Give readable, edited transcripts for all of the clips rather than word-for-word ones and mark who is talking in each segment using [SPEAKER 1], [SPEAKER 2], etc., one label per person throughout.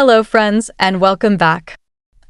[SPEAKER 1] Hello, friends, and welcome back.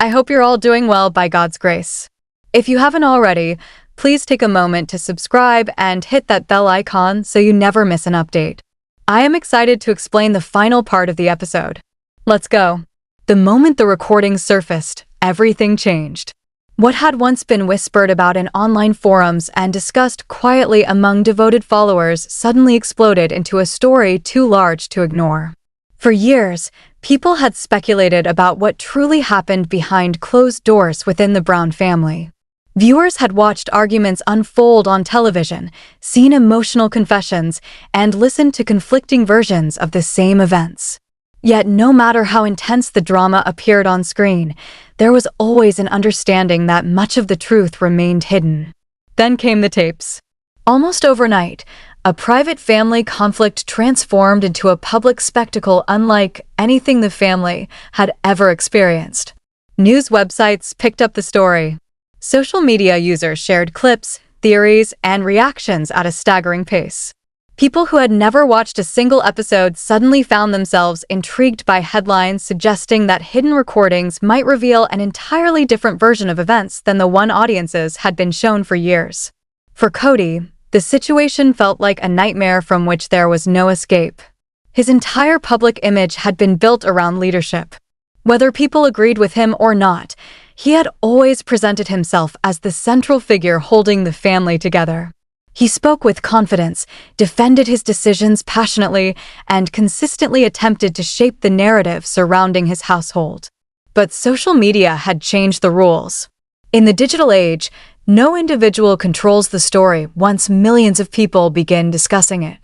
[SPEAKER 1] I hope you're all doing well by God's grace. If you haven't already, please take a moment to subscribe and hit that bell icon so you never miss an update. I am excited to explain the final part of the episode. Let's go. The moment the recordings surfaced, everything changed. What had once been whispered about in online forums and discussed quietly among devoted followers suddenly exploded into a story too large to ignore. For years, people had speculated about what truly happened behind closed doors within the Brown family. Viewers had watched arguments unfold on television, seen emotional confessions, and listened to conflicting versions of the same events. Yet no matter how intense the drama appeared on screen, there was always an understanding that much of the truth remained hidden. Then came the tapes. Almost overnight, a private family conflict transformed into a public spectacle unlike anything the family had ever experienced. News websites picked up the story. Social media users shared clips, theories, and reactions at a staggering pace. People who had never watched a single episode suddenly found themselves intrigued by headlines suggesting that hidden recordings might reveal an entirely different version of events than the one audiences had been shown for years. For Kody, the situation felt like a nightmare from which there was no escape. His entire public image had been built around leadership. Whether people agreed with him or not, he had always presented himself as the central figure holding the family together. He spoke with confidence, defended his decisions passionately, and consistently attempted to shape the narrative surrounding his household. But social media had changed the rules. In the digital age, no individual controls the story once millions of people begin discussing it.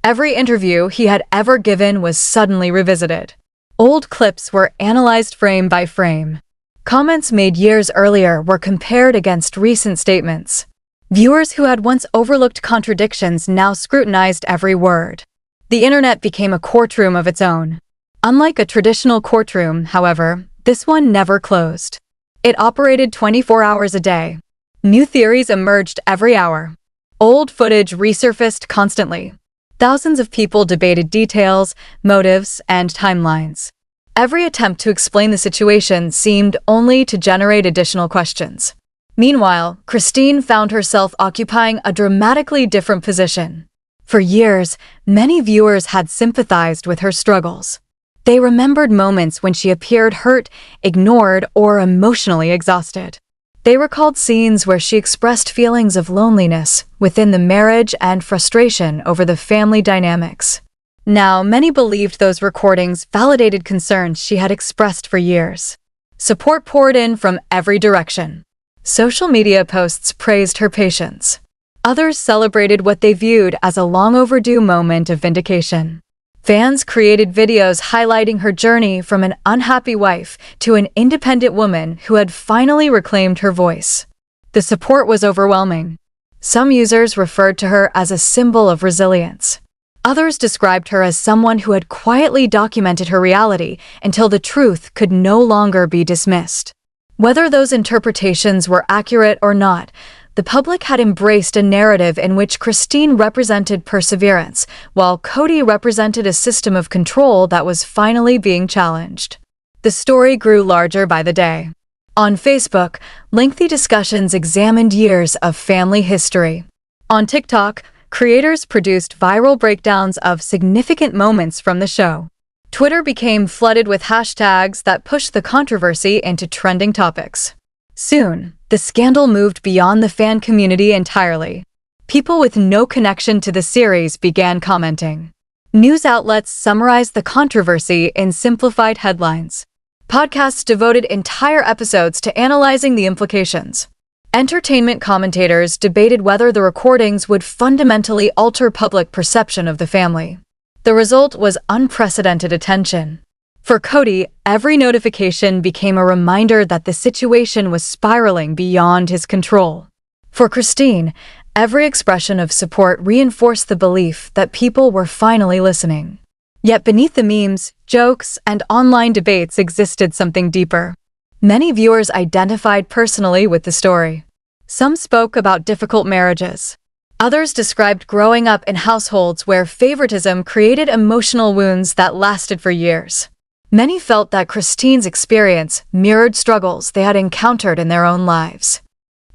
[SPEAKER 1] Every interview he had ever given was suddenly revisited. Old clips were analyzed frame by frame. Comments made years earlier were compared against recent statements. Viewers who had once overlooked contradictions now scrutinized every word. The internet became a courtroom of its own. Unlike a traditional courtroom, however, this one never closed. It operated 24 hours a day. New theories emerged every hour. Old footage resurfaced constantly. Thousands of people debated details, motives, and timelines. Every attempt to explain the situation seemed only to generate additional questions. Meanwhile, Christine found herself occupying a dramatically different position. For years, many viewers had sympathized with her struggles. They remembered moments when she appeared hurt, ignored, or emotionally exhausted. They recalled scenes where she expressed feelings of loneliness within the marriage and frustration over the family dynamics. Now, many believed those recordings validated concerns she had expressed for years. Support poured in from every direction. Social media posts praised her patience. Others celebrated what they viewed as a long-overdue moment of vindication. Fans created videos highlighting her journey from an unhappy wife to an independent woman who had finally reclaimed her voice. The support was overwhelming. Some users referred to her as a symbol of resilience. Others described her as someone who had quietly documented her reality until the truth could no longer be dismissed. Whether those interpretations were accurate or not, the public had embraced a narrative in which Christine represented perseverance, while Kody represented a system of control that was finally being challenged. The story grew larger by the day. On Facebook, lengthy discussions examined years of family history. On TikTok, creators produced viral breakdowns of significant moments from the show. Twitter became flooded with hashtags that pushed the controversy into trending topics. Soon, the scandal moved beyond the fan community entirely. People with no connection to the series began commenting. News outlets summarized the controversy in simplified headlines. Podcasts devoted entire episodes to analyzing the implications. Entertainment commentators debated whether the recordings would fundamentally alter public perception of the family. The result was unprecedented attention. For Kody, every notification became a reminder that the situation was spiraling beyond his control. For Christine, every expression of support reinforced the belief that people were finally listening. Yet beneath the memes, jokes, and online debates existed something deeper. Many viewers identified personally with the story. Some spoke about difficult marriages. Others described growing up in households where favoritism created emotional wounds that lasted for years. Many felt that Christine's experience mirrored struggles they had encountered in their own lives.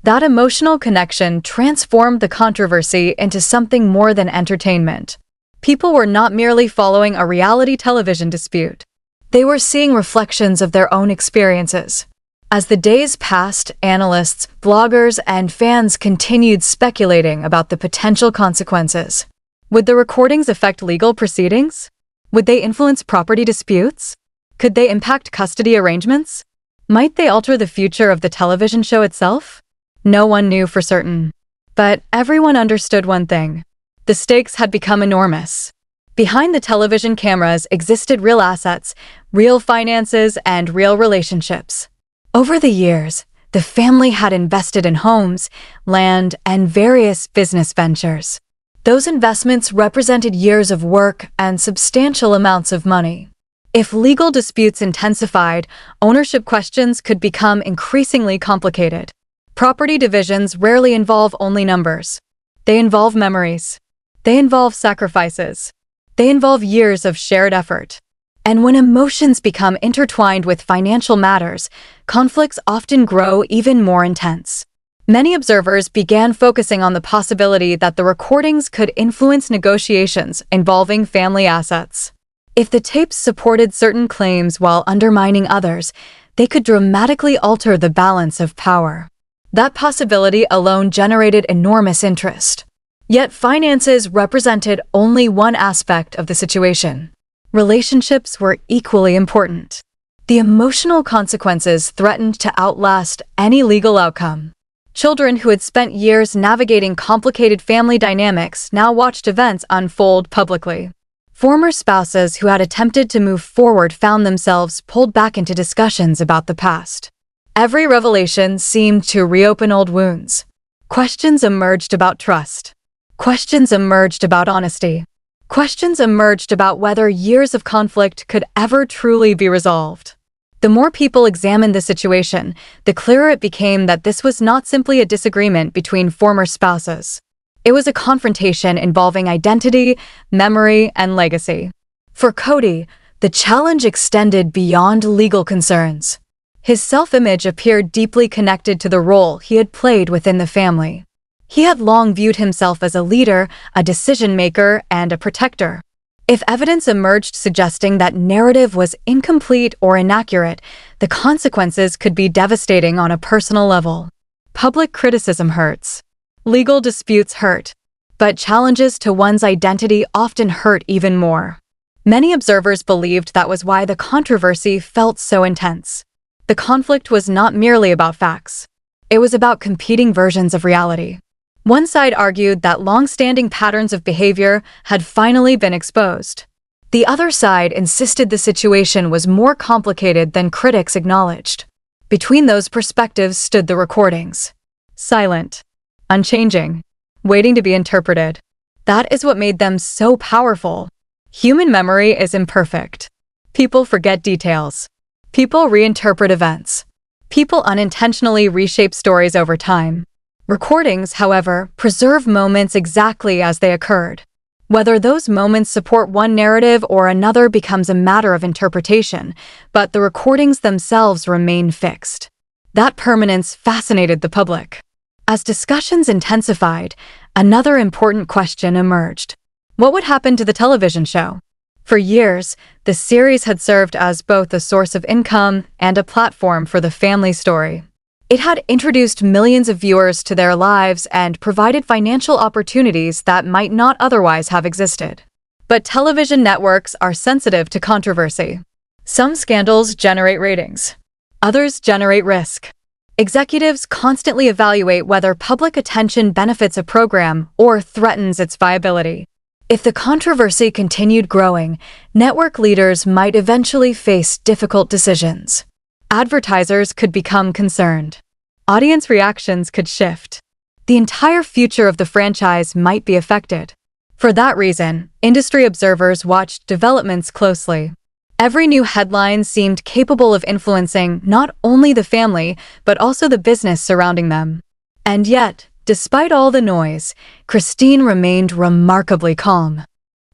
[SPEAKER 1] That emotional connection transformed the controversy into something more than entertainment. People were not merely following a reality television dispute. They were seeing reflections of their own experiences. As the days passed, analysts, bloggers, and fans continued speculating about the potential consequences. Would the recordings affect legal proceedings? Would they influence property disputes? Could they impact custody arrangements? Might they alter the future of the television show itself? No one knew for certain. But everyone understood one thing. The stakes had become enormous. Behind the television cameras existed real assets, real finances, and real relationships. Over the years, the family had invested in homes, land, and various business ventures. Those investments represented years of work and substantial amounts of money. If legal disputes intensified, ownership questions could become increasingly complicated. Property divisions rarely involve only numbers. They involve memories. They involve sacrifices. They involve years of shared effort. And when emotions become intertwined with financial matters, conflicts often grow even more intense. Many observers began focusing on the possibility that the recordings could influence negotiations involving family assets. If the tapes supported certain claims while undermining others, they could dramatically alter the balance of power. That possibility alone generated enormous interest. Yet finances represented only one aspect of the situation. Relationships were equally important. The emotional consequences threatened to outlast any legal outcome. Children who had spent years navigating complicated family dynamics now watched events unfold publicly. Former spouses who had attempted to move forward found themselves pulled back into discussions about the past. Every revelation seemed to reopen old wounds. Questions emerged about trust. Questions emerged about honesty. Questions emerged about whether years of conflict could ever truly be resolved. The more people examined the situation, the clearer it became that this was not simply a disagreement between former spouses. It was a confrontation involving identity, memory, and legacy. For Kody, the challenge extended beyond legal concerns. His self-image appeared deeply connected to the role he had played within the family. He had long viewed himself as a leader, a decision-maker, and a protector. If evidence emerged suggesting that narrative was incomplete or inaccurate, the consequences could be devastating on a personal level. Public criticism hurts. Legal disputes hurt. But challenges to one's identity often hurt even more. Many observers believed that was why the controversy felt so intense. The conflict was not merely about facts. It was about competing versions of reality. One side argued that long-standing patterns of behavior had finally been exposed. The other side insisted the situation was more complicated than critics acknowledged. Between those perspectives stood the recordings. Silent, unchanging, waiting to be interpreted. That is what made them so powerful. Human memory is imperfect. People forget details. People reinterpret events. People unintentionally reshape stories over time. Recordings, however, preserve moments exactly as they occurred. Whether those moments support one narrative or another becomes a matter of interpretation, but the recordings themselves remain fixed. That permanence fascinated the public. As discussions intensified, another important question emerged. What would happen to the television show? For years, the series had served as both a source of income and a platform for the family story. It had introduced millions of viewers to their lives and provided financial opportunities that might not otherwise have existed. But television networks are sensitive to controversy. Some scandals generate ratings. Others generate risk. Executives constantly evaluate whether public attention benefits a program or threatens its viability. If the controversy continued growing, network leaders might eventually face difficult decisions. Advertisers could become concerned. Audience reactions could shift. The entire future of the franchise might be affected. For that reason, industry observers watched developments closely. Every new headline seemed capable of influencing not only the family, but also the business surrounding them. And yet, despite all the noise, Christine remained remarkably calm.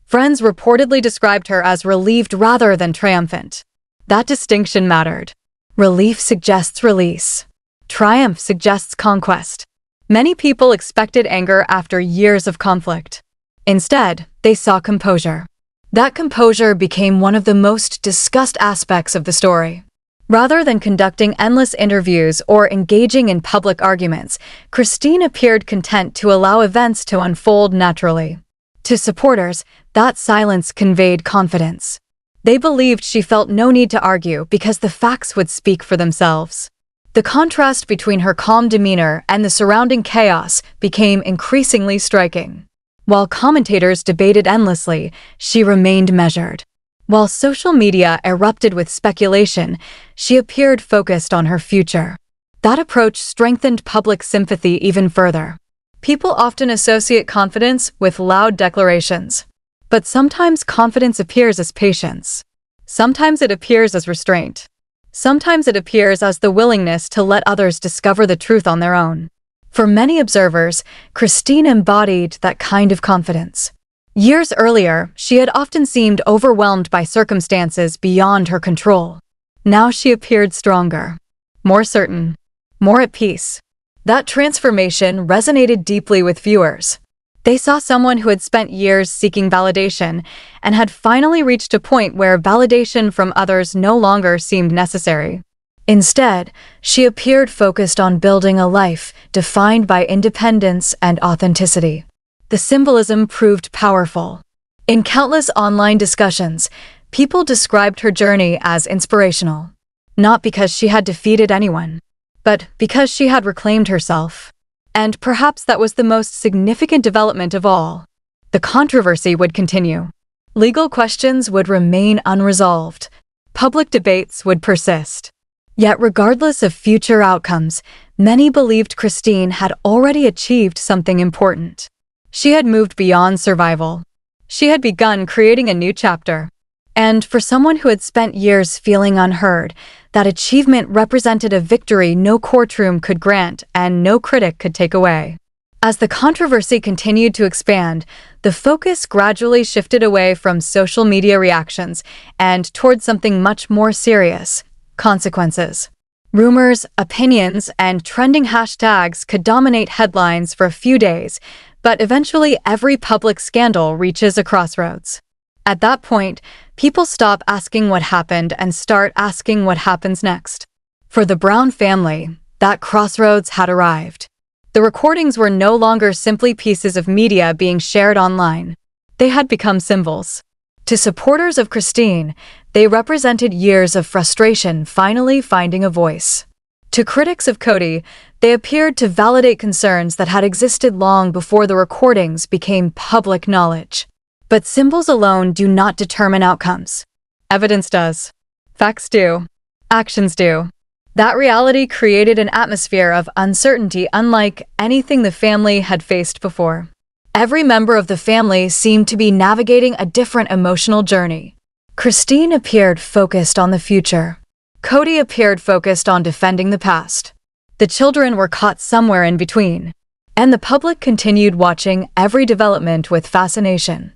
[SPEAKER 1] Friends reportedly described her as relieved rather than triumphant. That distinction mattered. Relief suggests release. Triumph suggests conquest. Many people expected anger after years of conflict. Instead, they saw composure. That composure became one of the most discussed aspects of the story. Rather than conducting endless interviews or engaging in public arguments, Christine appeared content to allow events to unfold naturally. To supporters, that silence conveyed confidence. They believed she felt no need to argue because the facts would speak for themselves. The contrast between her calm demeanor and the surrounding chaos became increasingly striking. While commentators debated endlessly, she remained measured. While social media erupted with speculation, she appeared focused on her future. That approach strengthened public sympathy even further. People often associate confidence with loud declarations. But sometimes confidence appears as patience. Sometimes it appears as restraint. Sometimes it appears as the willingness to let others discover the truth on their own. For many observers, Christine embodied that kind of confidence. Years earlier, she had often seemed overwhelmed by circumstances beyond her control. Now she appeared stronger, more certain, more at peace. That transformation resonated deeply with viewers. They saw someone who had spent years seeking validation and had finally reached a point where validation from others no longer seemed necessary. Instead, she appeared focused on building a life defined by independence and authenticity. The symbolism proved powerful. In countless online discussions, people described her journey as inspirational, not because she had defeated anyone, but because she had reclaimed herself. And perhaps that was the most significant development of all. The controversy would continue. Legal questions would remain unresolved. Public debates would persist. Yet regardless of future outcomes, many believed Christine had already achieved something important. She had moved beyond survival. She had begun creating a new chapter. And for someone who had spent years feeling unheard, that achievement represented a victory no courtroom could grant and no critic could take away. As the controversy continued to expand, the focus gradually shifted away from social media reactions and toward something much more serious: consequences. Rumors, opinions, and trending hashtags could dominate headlines for a few days, but eventually every public scandal reaches a crossroads. At that point, people stop asking what happened and start asking what happens next. For the Brown family, that crossroads had arrived. The recordings were no longer simply pieces of media being shared online. They had become symbols. To supporters of Christine, they represented years of frustration finally finding a voice. To critics of Kody, they appeared to validate concerns that had existed long before the recordings became public knowledge. But symbols alone do not determine outcomes. Evidence does. Facts do. Actions do. That reality created an atmosphere of uncertainty unlike anything the family had faced before. Every member of the family seemed to be navigating a different emotional journey. Christine appeared focused on the future. Kody appeared focused on defending the past. The children were caught somewhere in between. And the public continued watching every development with fascination.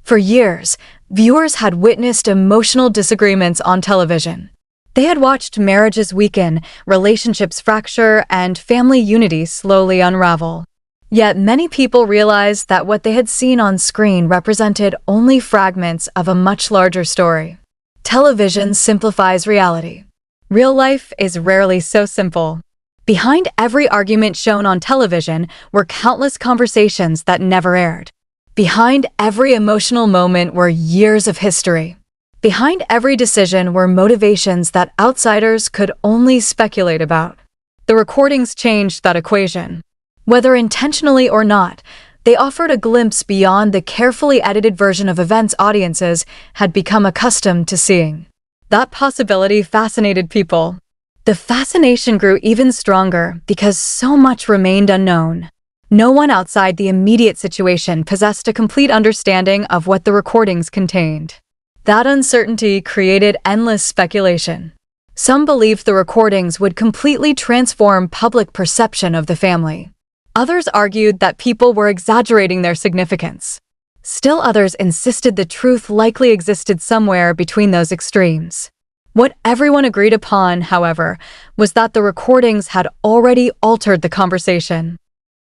[SPEAKER 1] For years, viewers had witnessed emotional disagreements on television. They had watched marriages weaken, relationships fracture, and family unity slowly unravel. Yet many people realized that what they had seen on screen represented only fragments of a much larger story. Television simplifies reality. Real life is rarely so simple. Behind every argument shown on television were countless conversations that never aired. Behind every emotional moment were years of history. Behind every decision were motivations that outsiders could only speculate about. The recordings changed that equation. Whether intentionally or not, they offered a glimpse beyond the carefully edited version of events audiences had become accustomed to seeing. That possibility fascinated people. The fascination grew even stronger because so much remained unknown. No one outside the immediate situation possessed a complete understanding of what the recordings contained. That uncertainty created endless speculation. Some believed the recordings would completely transform public perception of the family. Others argued that people were exaggerating their significance. Still others insisted the truth likely existed somewhere between those extremes. What everyone agreed upon, however, was that the recordings had already altered the conversation.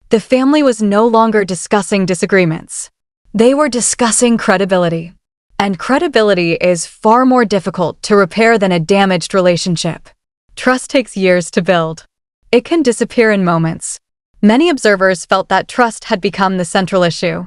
[SPEAKER 1] The family was no longer discussing disagreements. They were discussing credibility. And credibility is far more difficult to repair than a damaged relationship. Trust takes years to build. It can disappear in moments. Many observers felt that trust had become the central issue.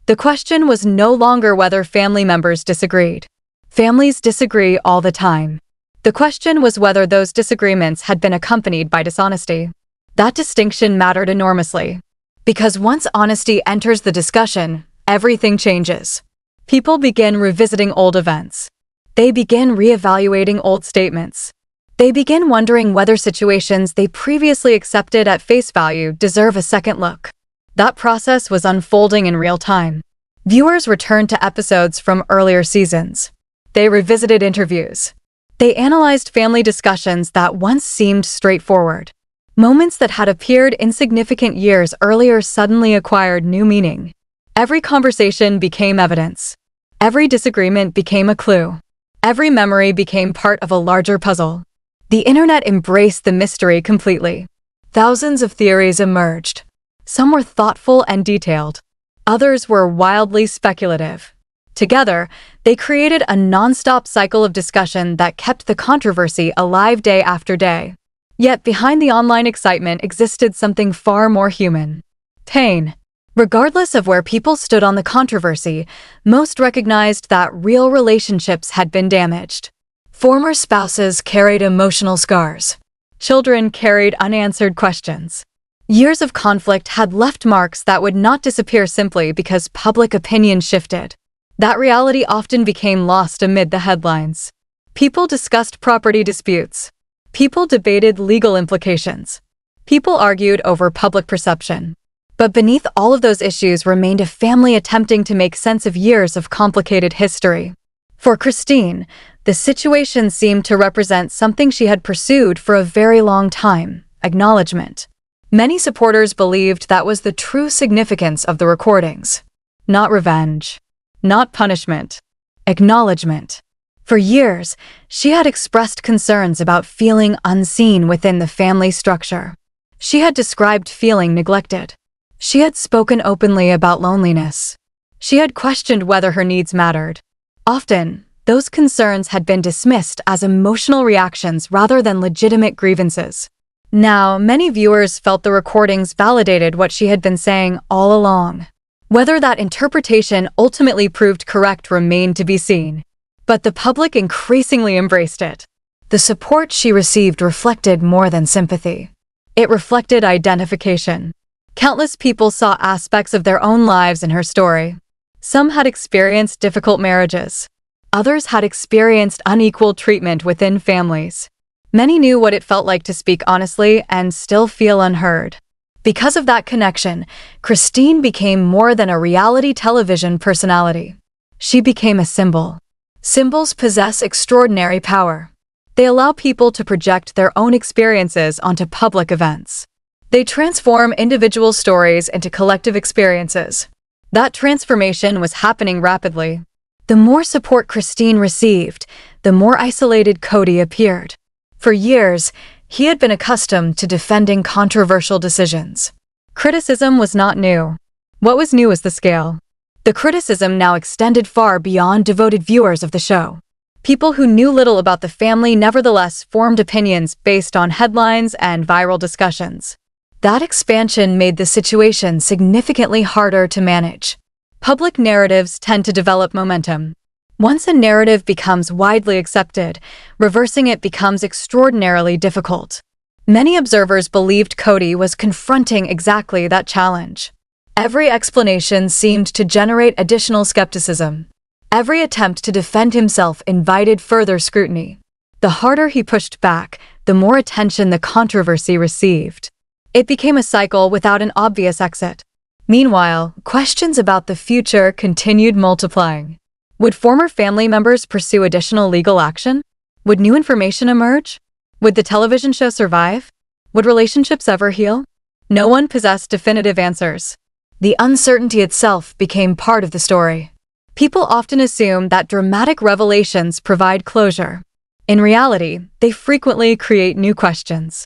[SPEAKER 1] The question was no longer whether family members disagreed. Families disagree all the time. The question was whether those disagreements had been accompanied by dishonesty. That distinction mattered enormously. Because once honesty enters the discussion, everything changes. People begin revisiting old events. They begin reevaluating old statements. They begin wondering whether situations they previously accepted at face value deserve a second look. That process was unfolding in real time. Viewers returned to episodes from earlier seasons. They revisited interviews. They analyzed family discussions that once seemed straightforward. Moments that had appeared insignificant years earlier suddenly acquired new meaning. Every conversation became evidence. Every disagreement became a clue. Every memory became part of a larger puzzle. The internet embraced the mystery completely. Thousands of theories emerged. Some were thoughtful and detailed. Others were wildly speculative. Together, they created a non-stop cycle of discussion that kept the controversy alive day after day. Yet behind the online excitement existed something far more human. Pain. Regardless of where people stood on the controversy, most recognized that real relationships had been damaged. Former spouses carried emotional scars. Children carried unanswered questions. Years of conflict had left marks that would not disappear simply because public opinion shifted. That reality often became lost amid the headlines. People discussed property disputes. People debated legal implications. People argued over public perception. But beneath all of those issues remained a family attempting to make sense of years of complicated history. For Christine, the situation seemed to represent something she had pursued for a very long time: acknowledgement. Many supporters believed that was the true significance of the recordings. Not revenge. Not punishment. Acknowledgement. For years, she had expressed concerns about feeling unseen within the family structure. She had described feeling neglected. She had spoken openly about loneliness. She had questioned whether her needs mattered. Often, those concerns had been dismissed as emotional reactions rather than legitimate grievances. Now, many viewers felt the recordings validated what she had been saying all along. Whether that interpretation ultimately proved correct remained to be seen. But the public increasingly embraced it. The support she received reflected more than sympathy. It reflected identification. Countless people saw aspects of their own lives in her story. Some had experienced difficult marriages. Others had experienced unequal treatment within families. Many knew what it felt like to speak honestly and still feel unheard. Because of that connection, Christine became more than a reality television personality. She became a symbol. Symbols possess extraordinary power. They allow people to project their own experiences onto public events. They transform individual stories into collective experiences. That transformation was happening rapidly. The more support Christine received, the more isolated Kody appeared. For years, he had been accustomed to defending controversial decisions. Criticism was not new. What was new was the scale. The criticism now extended far beyond devoted viewers of the show. People who knew little about the family nevertheless formed opinions based on headlines and viral discussions. That expansion made the situation significantly harder to manage. Public narratives tend to develop momentum. Once a narrative becomes widely accepted, reversing it becomes extraordinarily difficult. Many observers believed Kody was confronting exactly that challenge. Every explanation seemed to generate additional skepticism. Every attempt to defend himself invited further scrutiny. The harder he pushed back, the more attention the controversy received. It became a cycle without an obvious exit. Meanwhile, questions about the future continued multiplying. Would former family members pursue additional legal action? Would new information emerge? Would the television show survive? Would relationships ever heal? No one possessed definitive answers. The uncertainty itself became part of the story. People often assume that dramatic revelations provide closure. In reality, they frequently create new questions.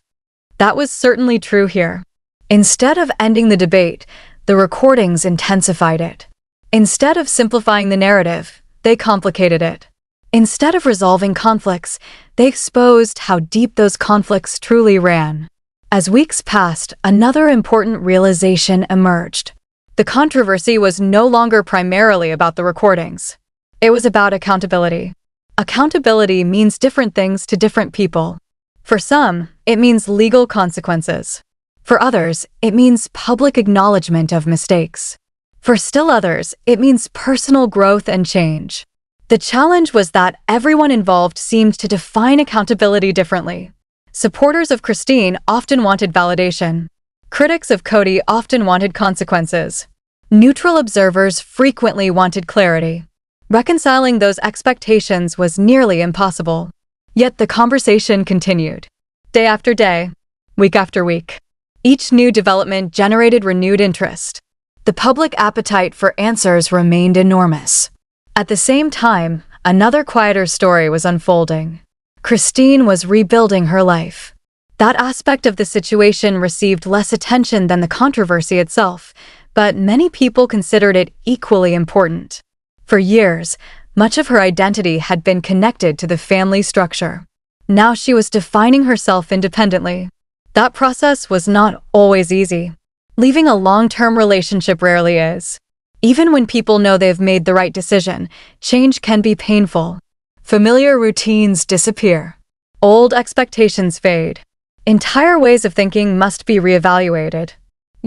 [SPEAKER 1] That was certainly true here. Instead of ending the debate, the recordings intensified it. Instead of simplifying the narrative, they complicated it. Instead of resolving conflicts, they exposed how deep those conflicts truly ran. As weeks passed, another important realization emerged. The controversy was no longer primarily about the recordings. It was about accountability. Accountability means different things to different people. For some, it means legal consequences. For others, it means public acknowledgement of mistakes. For still others, it means personal growth and change. The challenge was that everyone involved seemed to define accountability differently. Supporters of Christine often wanted validation. Critics of Kody often wanted consequences. Neutral observers frequently wanted clarity. Reconciling those expectations was nearly impossible. Yet the conversation continued. Day after day, week after week. Each new development generated renewed interest. The public appetite for answers remained enormous. At the same time, another quieter story was unfolding. Christine was rebuilding her life. That aspect of the situation received less attention than the controversy itself, but many people considered it equally important. For years, much of her identity had been connected to the family structure. Now she was defining herself independently. That process was not always easy. Leaving a long-term relationship rarely is. Even when people know they've made the right decision, change can be painful. Familiar routines disappear. Old expectations fade. Entire ways of thinking must be reevaluated.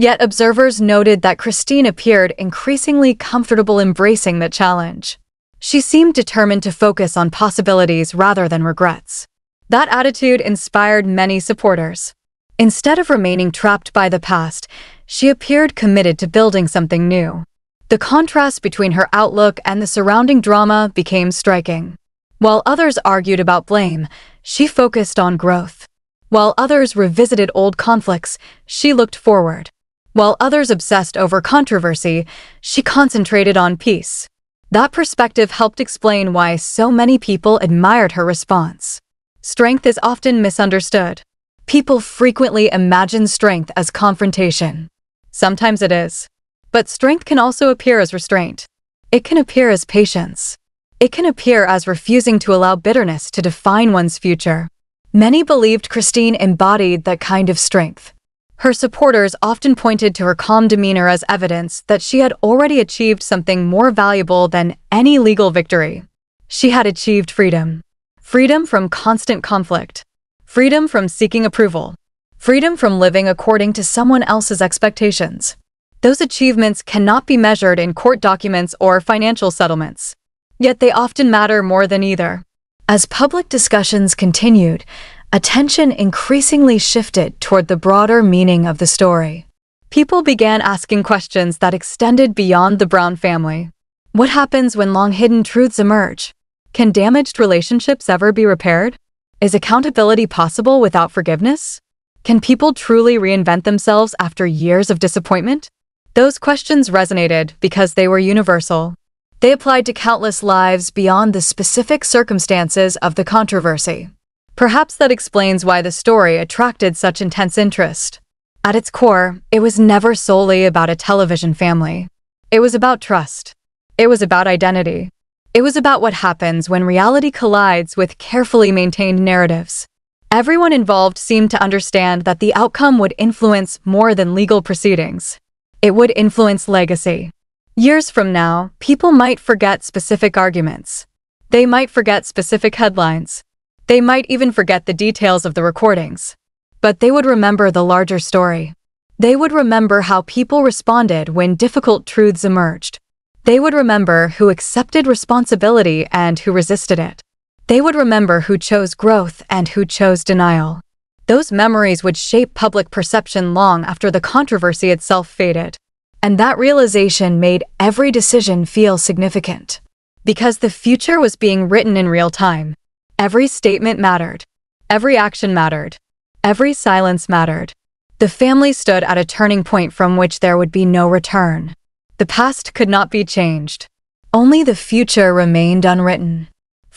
[SPEAKER 1] Yet observers noted that Christine appeared increasingly comfortable embracing the challenge. She seemed determined to focus on possibilities rather than regrets. That attitude inspired many supporters. Instead of remaining trapped by the past, she appeared committed to building something new. The contrast between her outlook and the surrounding drama became striking. While others argued about blame, she focused on growth. While others revisited old conflicts, she looked forward. While others obsessed over controversy, she concentrated on peace. That perspective helped explain why so many people admired her response. Strength is often misunderstood. People frequently imagine strength as confrontation. Sometimes it is. But strength can also appear as restraint. It can appear as patience. It can appear as refusing to allow bitterness to define one's future. Many believed Christine embodied that kind of strength. Her supporters often pointed to her calm demeanor as evidence that she had already achieved something more valuable than any legal victory. She had achieved freedom. Freedom from constant conflict. Freedom from seeking approval. Freedom from living according to someone else's expectations. Those achievements cannot be measured in court documents or financial settlements. Yet they often matter more than either. As public discussions continued, attention increasingly shifted toward the broader meaning of the story. People began asking questions that extended beyond the Brown family. What happens when long-hidden truths emerge? Can damaged relationships ever be repaired? Is accountability possible without forgiveness? Can people truly reinvent themselves after years of disappointment? Those questions resonated because they were universal. They applied to countless lives beyond the specific circumstances of the controversy. Perhaps that explains why the story attracted such intense interest. At its core, it was never solely about a television family. It was about trust. It was about identity. It was about what happens when reality collides with carefully maintained narratives. Everyone involved seemed to understand that the outcome would influence more than legal proceedings. It would influence legacy. Years from now, people might forget specific arguments. They might forget specific headlines. They might even forget the details of the recordings. But they would remember the larger story. They would remember how people responded when difficult truths emerged. They would remember who accepted responsibility and who resisted it. They would remember who chose growth and who chose denial. Those memories would shape public perception long after the controversy itself faded. And that realization made every decision feel significant. Because the future was being written in real time. Every statement mattered. Every action mattered. Every silence mattered. The family stood at a turning point from which there would be no return. The past could not be changed. Only the future remained unwritten.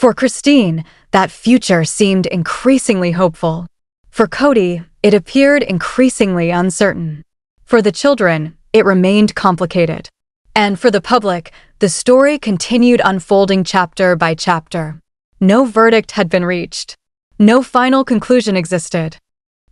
[SPEAKER 1] For Christine, that future seemed increasingly hopeful. For Kody, it appeared increasingly uncertain. For the children, it remained complicated. And for the public, the story continued unfolding chapter by chapter. No verdict had been reached. No final conclusion existed.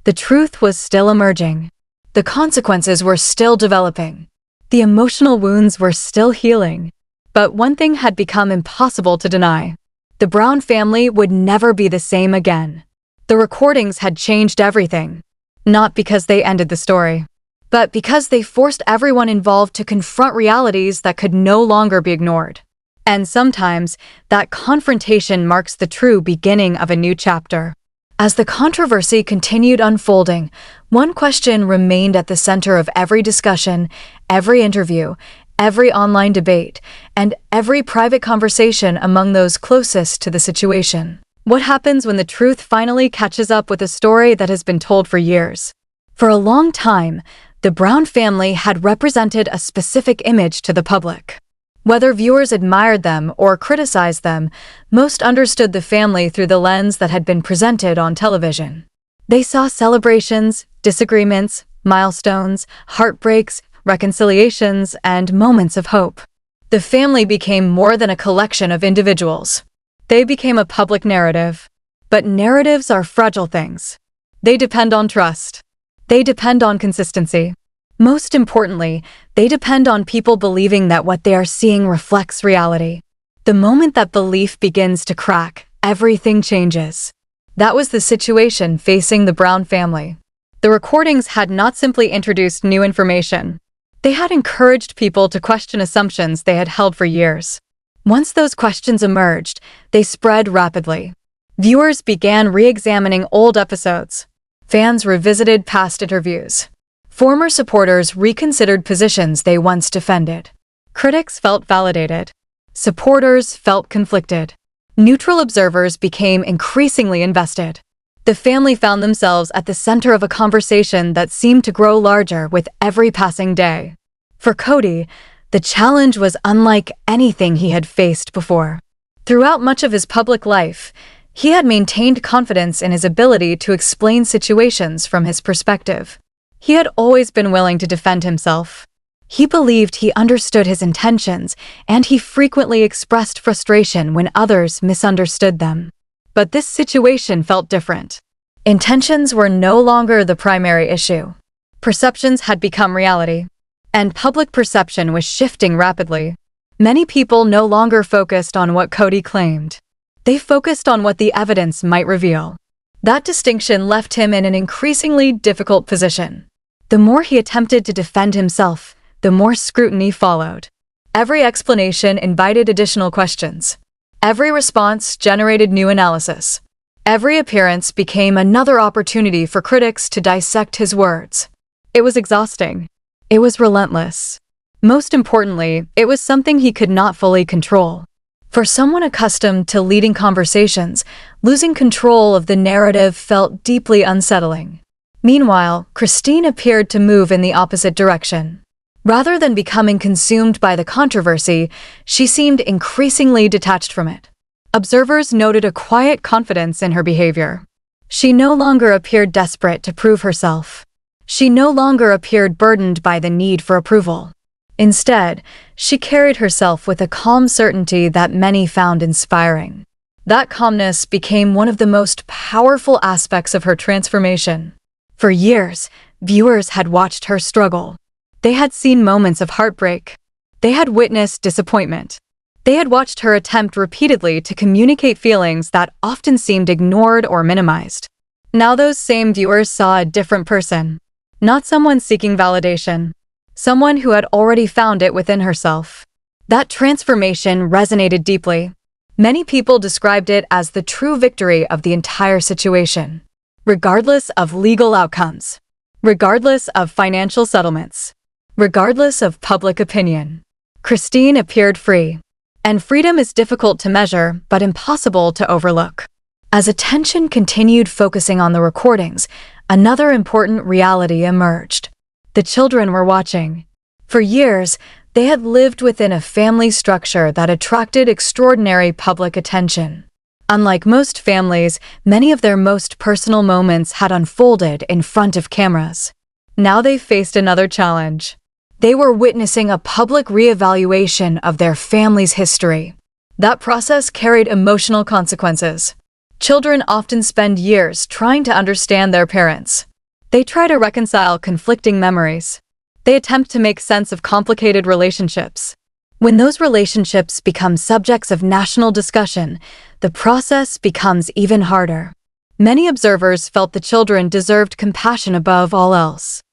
[SPEAKER 1] The truth was still emerging. The consequences were still developing. The emotional wounds were still healing. But one thing had become impossible to deny. The Brown family would never be the same again. The recordings had changed everything. Not because they ended the story, but because they forced everyone involved to confront realities that could no longer be ignored. And sometimes, that confrontation marks the true beginning of a new chapter. As the controversy continued unfolding, one question remained at the center of every discussion, every interview, every online debate, and every private conversation among those closest to the situation. What happens when the truth finally catches up with a story that has been told for years? For a long time, the Brown family had represented a specific image to the public. Whether viewers admired them or criticized them, most understood the family through the lens that had been presented on television. They saw celebrations, disagreements, milestones, heartbreaks, reconciliations, and moments of hope. The family became more than a collection of individuals. They became a public narrative. But narratives are fragile things. They depend on trust. They depend on consistency. Most importantly, they depend on people believing that what they are seeing reflects reality. The moment that belief begins to crack, everything changes. That was the situation facing the Brown family. The recordings had not simply introduced new information. They had encouraged people to question assumptions they had held for years. Once those questions emerged, they spread rapidly. Viewers began re-examining old episodes. Fans revisited past interviews. Former supporters reconsidered positions they once defended. Critics felt validated. Supporters felt conflicted. Neutral observers became increasingly invested. The family found themselves at the center of a conversation that seemed to grow larger with every passing day. For Kody, the challenge was unlike anything he had faced before. Throughout much of his public life, he had maintained confidence in his ability to explain situations from his perspective. He had always been willing to defend himself. He believed he understood his intentions, and he frequently expressed frustration when others misunderstood them. But this situation felt different. Intentions were no longer the primary issue. Perceptions had become reality, and public perception was shifting rapidly. Many people no longer focused on what Kody claimed. They focused on what the evidence might reveal. That distinction left him in an increasingly difficult position. The more he attempted to defend himself, the more scrutiny followed. Every explanation invited additional questions. Every response generated new analysis. Every appearance became another opportunity for critics to dissect his words. It was exhausting. It was relentless. Most importantly, it was something he could not fully control. For someone accustomed to leading conversations, losing control of the narrative felt deeply unsettling. Meanwhile, Christine appeared to move in the opposite direction. Rather than becoming consumed by the controversy, she seemed increasingly detached from it. Observers noted a quiet confidence in her behavior. She no longer appeared desperate to prove herself. She no longer appeared burdened by the need for approval. Instead, she carried herself with a calm certainty that many found inspiring. That calmness became one of the most powerful aspects of her transformation. For years, viewers had watched her struggle. They had seen moments of heartbreak. They had witnessed disappointment. They had watched her attempt repeatedly to communicate feelings that often seemed ignored or minimized. Now those same viewers saw a different person. Not someone seeking validation. Someone who had already found it within herself. That transformation resonated deeply. Many people described it as the true victory of the entire situation. Regardless of legal outcomes. Regardless of financial settlements. Regardless of public opinion. Christine appeared free. And freedom is difficult to measure, but impossible to overlook. As attention continued focusing on the recordings, another important reality emerged. The children were watching. For years, they had lived within a family structure that attracted extraordinary public attention. Unlike most families, many of their most personal moments had unfolded in front of cameras. Now they faced another challenge. They were witnessing a public reevaluation of their family's history. That process carried emotional consequences. Children often spend years trying to understand their parents. They try to reconcile conflicting memories. They attempt to make sense of complicated relationships. When those relationships become subjects of national discussion, the process becomes even harder. Many observers felt the children deserved compassion above all else.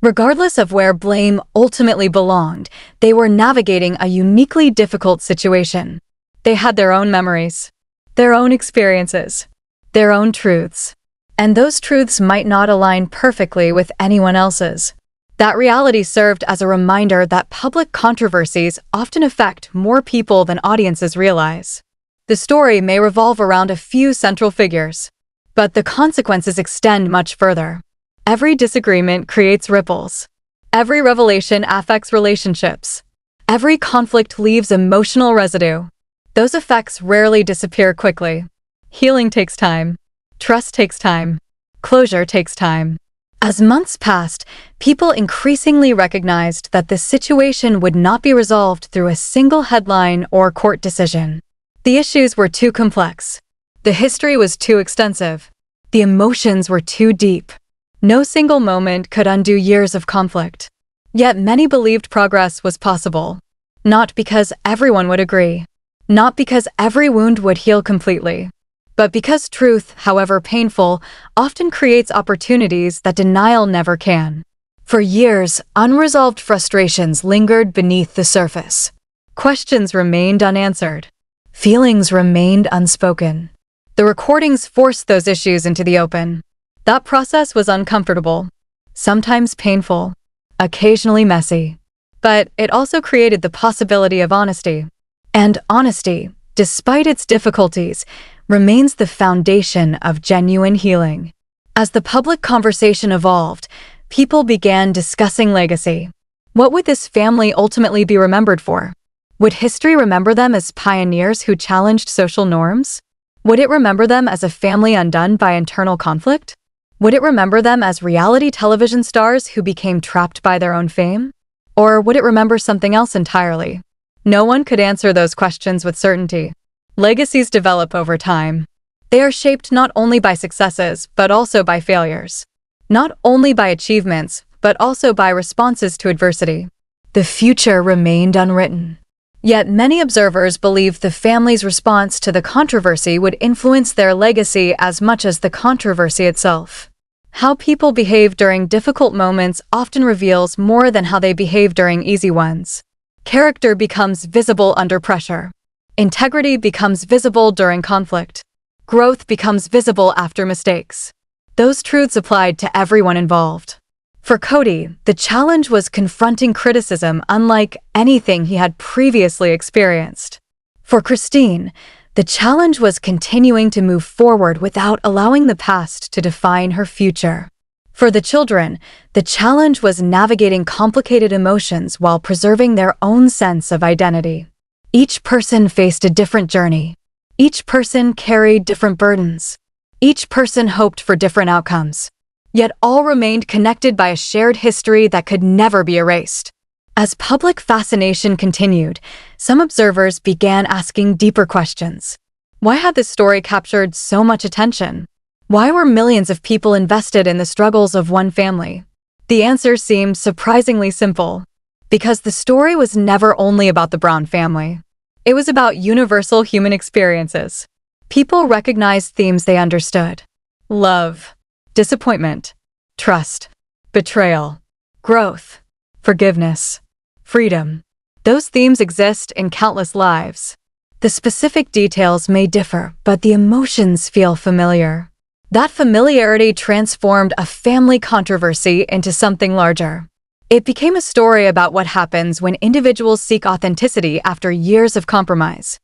[SPEAKER 1] Regardless of where blame ultimately belonged, they were navigating a uniquely difficult situation. They had their own memories, their own experiences, their own truths. And those truths might not align perfectly with anyone else's. That reality served as a reminder that public controversies often affect more people than audiences realize. The story may revolve around a few central figures, but the consequences extend much further. Every disagreement creates ripples. Every revelation affects relationships. Every conflict leaves emotional residue. Those effects rarely disappear quickly. Healing takes time. Trust takes time. Closure takes time. As months passed, people increasingly recognized that the situation would not be resolved through a single headline or court decision. The issues were too complex. The history was too extensive. The emotions were too deep. No single moment could undo years of conflict. Yet many believed progress was possible. Not because everyone would agree. Not because every wound would heal completely. But because truth, however painful, often creates opportunities that denial never can. For years, unresolved frustrations lingered beneath the surface. Questions remained unanswered. Feelings remained unspoken. The recordings forced those issues into the open. That process was uncomfortable, sometimes painful, occasionally messy. But it also created the possibility of honesty. And honesty, despite its difficulties, remains the foundation of genuine healing. As the public conversation evolved, people began discussing legacy. What would this family ultimately be remembered for? Would history remember them as pioneers who challenged social norms? Would it remember them as a family undone by internal conflict? Would it remember them as reality television stars who became trapped by their own fame? Or would it remember something else entirely? No one could answer those questions with certainty. Legacies develop over time. They are shaped not only by successes, but also by failures. Not only by achievements, but also by responses to adversity. The future remained unwritten. Yet many observers believed the family's response to the controversy would influence their legacy as much as the controversy itself. How people behave during difficult moments often reveals more than how they behave during easy ones. Character becomes visible under pressure. Integrity becomes visible during conflict. Growth becomes visible after mistakes. Those truths applied to everyone involved. For Kody, the challenge was confronting criticism unlike anything he had previously experienced. For Christine, the challenge was continuing to move forward without allowing the past to define her future. For the children, the challenge was navigating complicated emotions while preserving their own sense of identity. Each person faced a different journey. Each person carried different burdens. Each person hoped for different outcomes. Yet all remained connected by a shared history that could never be erased. As public fascination continued, some observers began asking deeper questions. Why had this story captured so much attention? Why were millions of people invested in the struggles of one family? The answer seemed surprisingly simple. Because the story was never only about the Brown family. It was about universal human experiences. People recognized themes they understood. Love, disappointment, trust, betrayal, growth, forgiveness, freedom. Those themes exist in countless lives. The specific details may differ, but the emotions feel familiar. That familiarity transformed a family controversy into something larger. It became a story about what happens when individuals seek authenticity after years of compromise.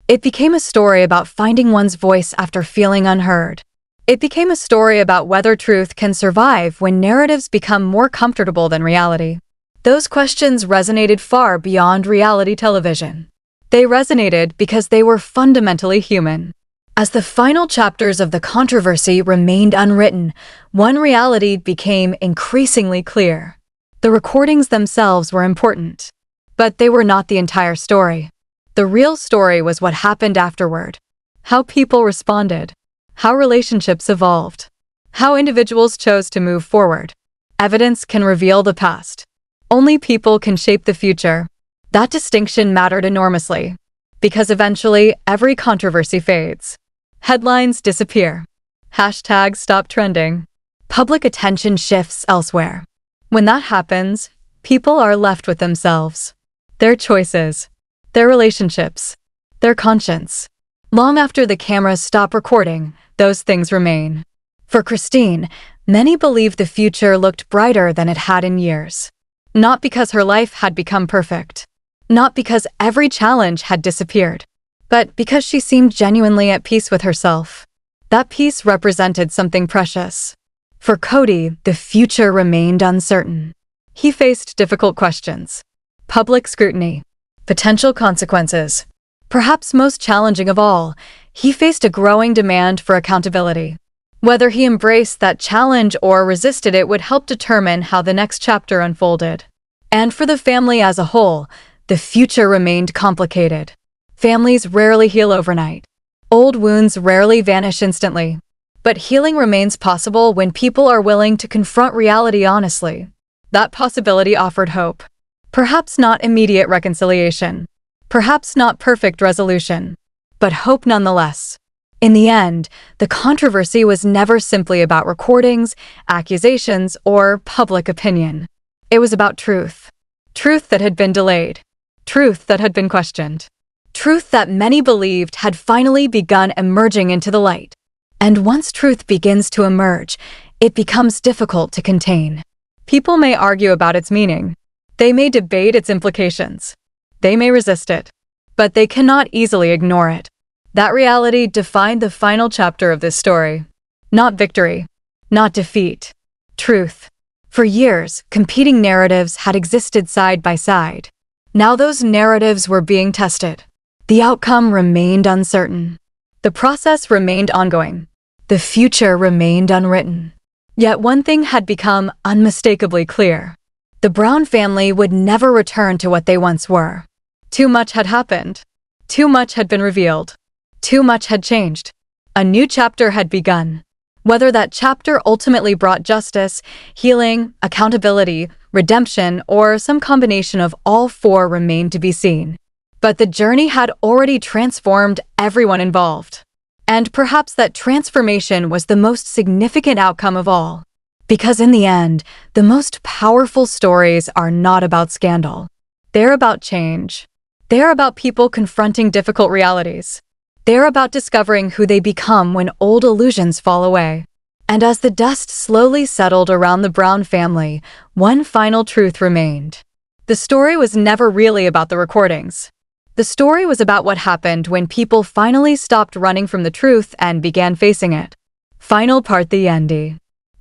[SPEAKER 1] It became a story about finding one's voice after feeling unheard. It became a story about whether truth can survive when narratives become more comfortable than reality. Those questions resonated far beyond reality television. They resonated because they were fundamentally human. As the final chapters of the controversy remained unwritten, one reality became increasingly clear. The recordings themselves were important, but they were not the entire story. The real story was what happened afterward. How people responded. How relationships evolved. How individuals chose to move forward. Evidence can reveal the past. Only people can shape the future. That distinction mattered enormously, because eventually every controversy fades. Headlines disappear. Hashtags stop trending. Public attention shifts elsewhere. When that happens, people are left with themselves, their choices, their relationships, their conscience. Long after the cameras stop recording, those things remain. For Christine, many believe the future looked brighter than it had in years. Not because her life had become perfect. Not because every challenge had disappeared. But because she seemed genuinely at peace with herself. That peace represented something precious. For Kody, the future remained uncertain. He faced difficult questions. Public scrutiny. Potential consequences. Perhaps most challenging of all, he faced a growing demand for accountability. Whether he embraced that challenge or resisted it would help determine how the next chapter unfolded. And for the family as a whole, the future remained complicated. Families rarely heal overnight. Old wounds rarely vanish instantly. But healing remains possible when people are willing to confront reality honestly. That possibility offered hope. Perhaps not immediate reconciliation. Perhaps not perfect resolution. But hope nonetheless. In the end, the controversy was never simply about recordings, accusations, or public opinion. It was about truth. Truth that had been delayed. Truth that had been questioned. Truth that many believed had finally begun emerging into the light. And once truth begins to emerge, it becomes difficult to contain. People may argue about its meaning. They may debate its implications. They may resist it. But they cannot easily ignore it. That reality defined the final chapter of this story. Not victory. Not defeat. Truth. For years, competing narratives had existed side by side. Now those narratives were being tested. The outcome remained uncertain. The process remained ongoing. The future remained unwritten. Yet one thing had become unmistakably clear. The Brown family would never return to what they once were. Too much had happened. Too much had been revealed. Too much had changed. A new chapter had begun. Whether that chapter ultimately brought justice, healing, accountability, redemption, or some combination of all four remained to be seen. But the journey had already transformed everyone involved. And perhaps that transformation was the most significant outcome of all. Because in the end, the most powerful stories are not about scandal. They're about change. They're about people confronting difficult realities. They're about discovering who they become when old illusions fall away. And as the dust slowly settled around the Brown family, one final truth remained. The story was never really about the recordings. The story was about what happened when people finally stopped running from the truth and began facing it. Final part, the ending.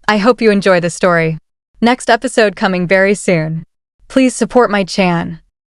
[SPEAKER 1] I hope you enjoy the story. Next episode coming very soon. Please support my chan.